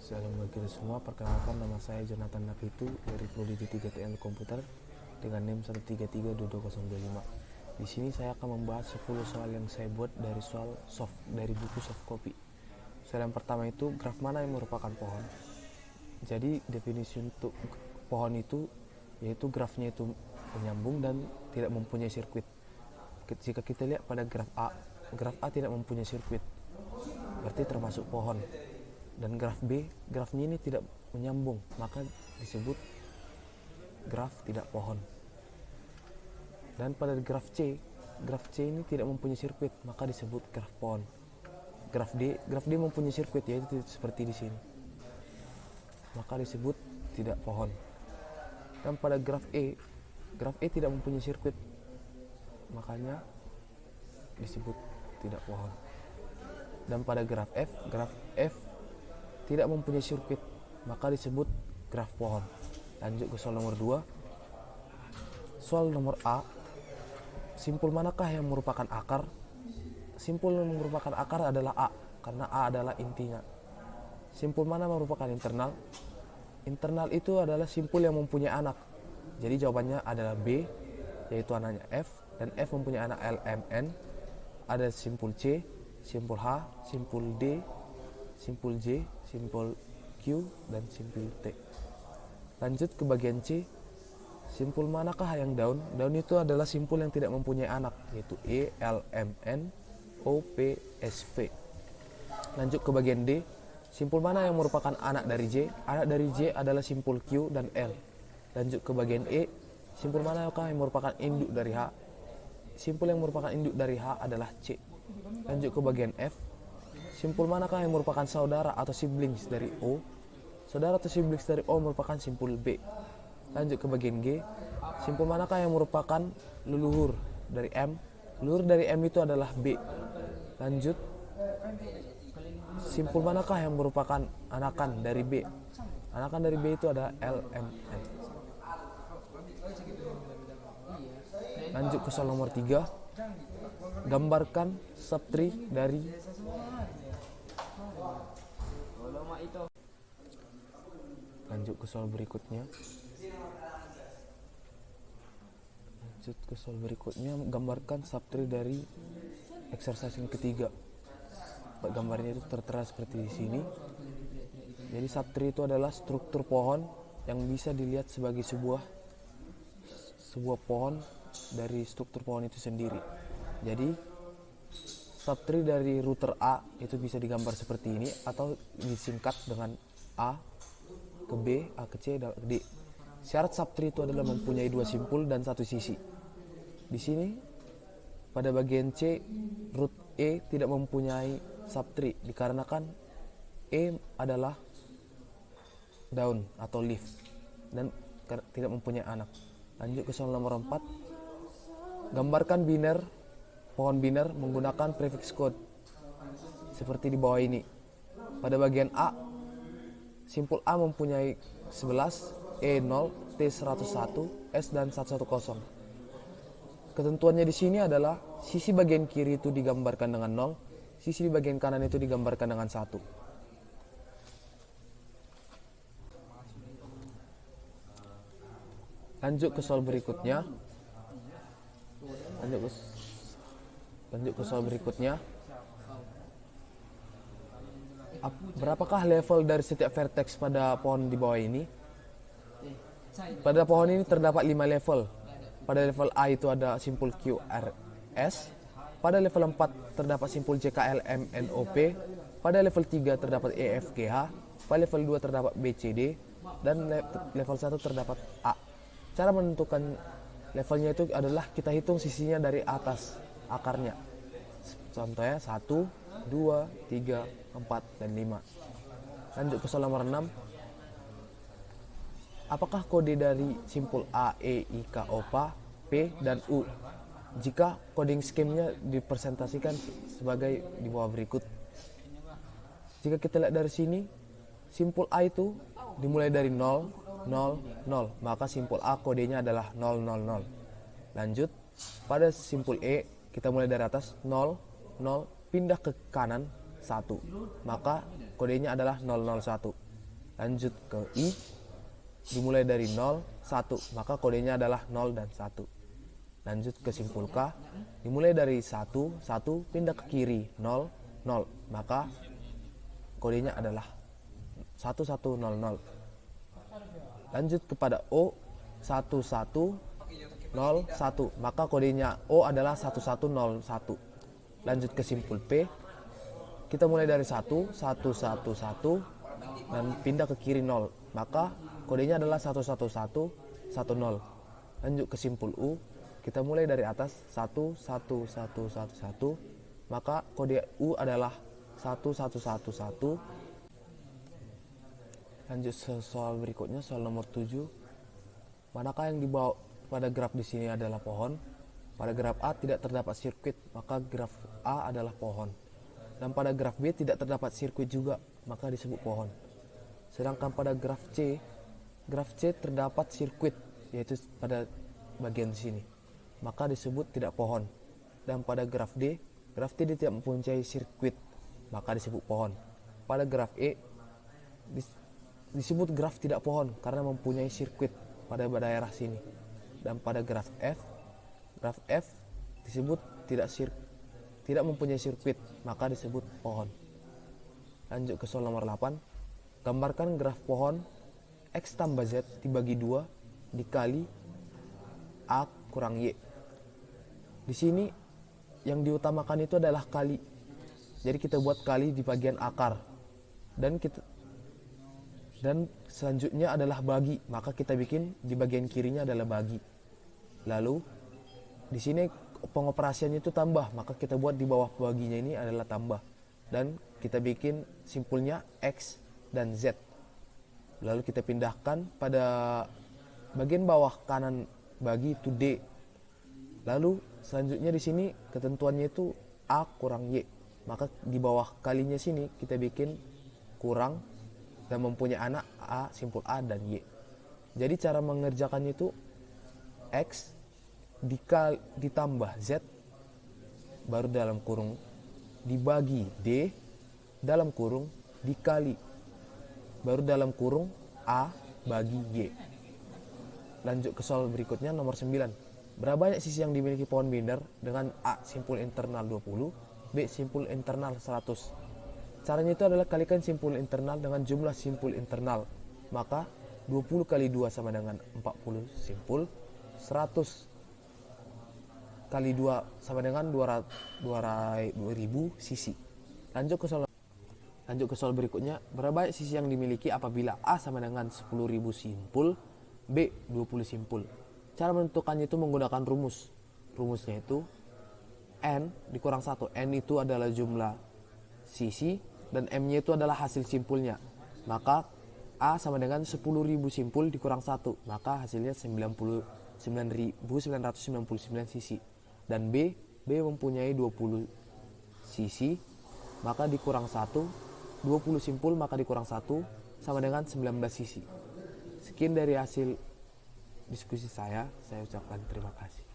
Salam bagi kita semua, perkenalkan nama saya Jonathan Nafitu dari Prodi D3 Teknik Komputer dengan NIM 1332225. Di sini saya akan membahas 10 soal yang saya buat dari dari buku soft copy. Soal yang pertama itu, graf mana yang merupakan pohon? Jadi definisi untuk pohon itu yaitu grafnya itu menyambung dan tidak mempunyai sirkuit. Jika kita lihat pada graf A tidak mempunyai sirkuit, berarti termasuk pohon. Dan graf B, grafnya ini tidak menyambung, maka disebut graf tidak pohon. Dan pada graf C ini tidak mempunyai sirkuit, maka disebut graf pohon. Graf D mempunyai sirkuit, yaitu seperti di sini, maka disebut tidak pohon. Dan pada graf E tidak mempunyai sirkuit, makanya disebut tidak pohon. Dan pada graf F tidak mempunyai sirkuit, maka disebut graf pohon. Lanjut ke soal nomor 2. Soal nomor A, simpul manakah yang merupakan akar? Simpul yang merupakan akar adalah A, karena A adalah intinya. Simpul mana merupakan internal? Internal itu adalah simpul yang mempunyai anak. Jadi jawabannya adalah B, yaitu anaknya F, dan F mempunyai anak LMN. Ada simpul C, simpul H, simpul D, simpul J, simpul Q, dan simpul T. Lanjut ke bagian C. Simpul manakah yang daun? Daun itu adalah simpul yang tidak mempunyai anak, yaitu E, L, M, N, O, P, S, V. Lanjut ke bagian D. Simpul mana yang merupakan anak dari J? Anak dari J adalah simpul Q dan L. Lanjut ke bagian E. Simpul manakah yang merupakan induk dari H? Simpul yang merupakan induk dari H adalah C. Lanjut ke bagian F. Simpul manakah yang merupakan saudara atau siblings dari O? Saudara atau siblings dari O merupakan simpul B. Lanjut ke bagian G. Simpul manakah yang merupakan leluhur dari M? Leluhur dari M itu adalah B. Lanjut. Simpul manakah yang merupakan anakan dari B? Anakan dari B itu adalah L, M, N. Lanjut ke soal nomor 3. Gambarkan subtree dari Lanjut ke soal berikutnya. Gambarkan subtree dari exercise yang ketiga. Gambarnya itu tertera seperti di sini. Jadi subtree itu adalah struktur pohon yang bisa dilihat sebagai sebuah pohon dari struktur pohon itu sendiri. Jadi subtree dari router A itu bisa digambar seperti ini, atau disingkat dengan A ke B, A ke C, dan D. Syarat subtree itu adalah mempunyai 2 simpul dan 1 sisi. Di sini pada bagian C, root E tidak mempunyai subtree dikarenakan E adalah daun atau leaf dan tidak mempunyai anak. Lanjut ke soal nomor 4. Gambarkan pohon biner menggunakan prefix code seperti di bawah ini. Pada bagian A, simpul A mempunyai 11, E 0, T 101, S dan 110. Ketentuannya di sini adalah sisi bagian kiri itu digambarkan dengan 0, sisi di bagian kanan itu digambarkan dengan 1. Lanjut ke soal berikutnya. Berapakah level dari setiap vertex pada pohon di bawah ini? Pada pohon ini terdapat 5 level. Pada level A itu ada simpul Q, R, S. Pada level 4 terdapat simpul J, K, L, M, N, O, P. Pada level 3 terdapat E, F, G, H. Pada level 2 terdapat B, C, D. Dan level 1 terdapat A. Cara menentukan levelnya itu adalah kita hitung sisinya dari atas akarnya. Contohnya 1, 2, 3, 4, dan 5. Lanjut ke soal nomor 6. Apakah kode dari simpul A, E, I, K, O, P, dan U? Jika coding scheme-nya dipresentasikan sebagai di bawah berikut. Jika kita lihat dari sini, simpul A itu dimulai dari 0, 0, 0, maka simpul A kodenya adalah 0, 0, 0. Lanjut, pada simpul E, kita mulai dari atas 0, 0, pindah ke kanan 1, maka kodenya adalah 001. Lanjut ke I, dimulai dari 0, 1, maka kodenya adalah 0 dan 1. Lanjut ke simpul K, dimulai dari 1, 1, pindah ke kiri 0, 0, maka kodenya adalah 1100. Lanjut kepada O, 1101, maka kodenya O adalah 1101. Lanjut ke simpul P, kita mulai dari 1, 111, dan pindah ke kiri 0, maka kodenya adalah 11110. Lanjut ke simpul U, kita mulai dari atas 11111, maka kode U adalah 1111. Lanjut soal berikutnya, soal nomor 7. Manakah yang dibawa pada graf di sini adalah pohon? Pada graf A tidak terdapat sirkuit, maka graf A adalah pohon. Dan pada graf B tidak terdapat sirkuit juga, maka disebut pohon. Sedangkan pada graf C terdapat sirkuit, yaitu pada bagian sini, maka disebut tidak pohon. Dan pada graf D tidak mempunyai sirkuit, maka disebut pohon. Pada graf E disebut graf tidak pohon karena mempunyai sirkuit pada daerah sini. Dan pada graf F disebut tidak mempunyai sirkuit, maka disebut pohon. Lanjut ke soal nomor 8. Gambarkan graf pohon X tambah Z dibagi 2 dikali A kurang Y. Di sini yang diutamakan itu adalah kali. Jadi kita buat kali di bagian akar. Dan selanjutnya adalah bagi, maka kita bikin di bagian kirinya adalah bagi. Lalu di sini pengoperasiannya itu tambah, maka kita buat di bawah baginya ini adalah tambah. Dan kita bikin simpulnya X dan Z. Lalu kita pindahkan pada bagian bawah kanan bagi itu D. Lalu selanjutnya di sini ketentuannya itu A kurang Y. Maka di bawah kalinya sini kita bikin kurang dan mempunyai anak A, simpul A dan Y. Jadi cara mengerjakannya itu X ditambah Z baru dalam kurung dibagi D dalam kurung dikali baru dalam kurung A bagi Y. Lanjut ke soal berikutnya nomor 9. Berapa banyak sisi yang dimiliki pohon binder dengan A simpul internal 20, B simpul internal 100. Caranya itu adalah kalikan simpul internal dengan jumlah simpul internal. Maka 20 kali 2 sama dengan 40 simpul, 100 kali 2 sama dengan 2000 sisi. Lanjut ke soal berikutnya. Berapa banyak sisi yang dimiliki apabila A sama dengan 10.000 simpul, B 20 simpul. Cara menentukannya itu menggunakan rumus. Rumusnya itu N dikurang 1. N itu adalah jumlah sisi dan M-nya itu adalah hasil simpulnya. Maka A sama dengan 10.000 simpul dikurang 1, maka hasilnya 99.999 sisi. Dan B mempunyai 20 sisi, maka dikurang 1, 20 simpul maka dikurang 1 sama dengan 19 sisi. Sekian dari hasil diskusi saya ucapkan terima kasih.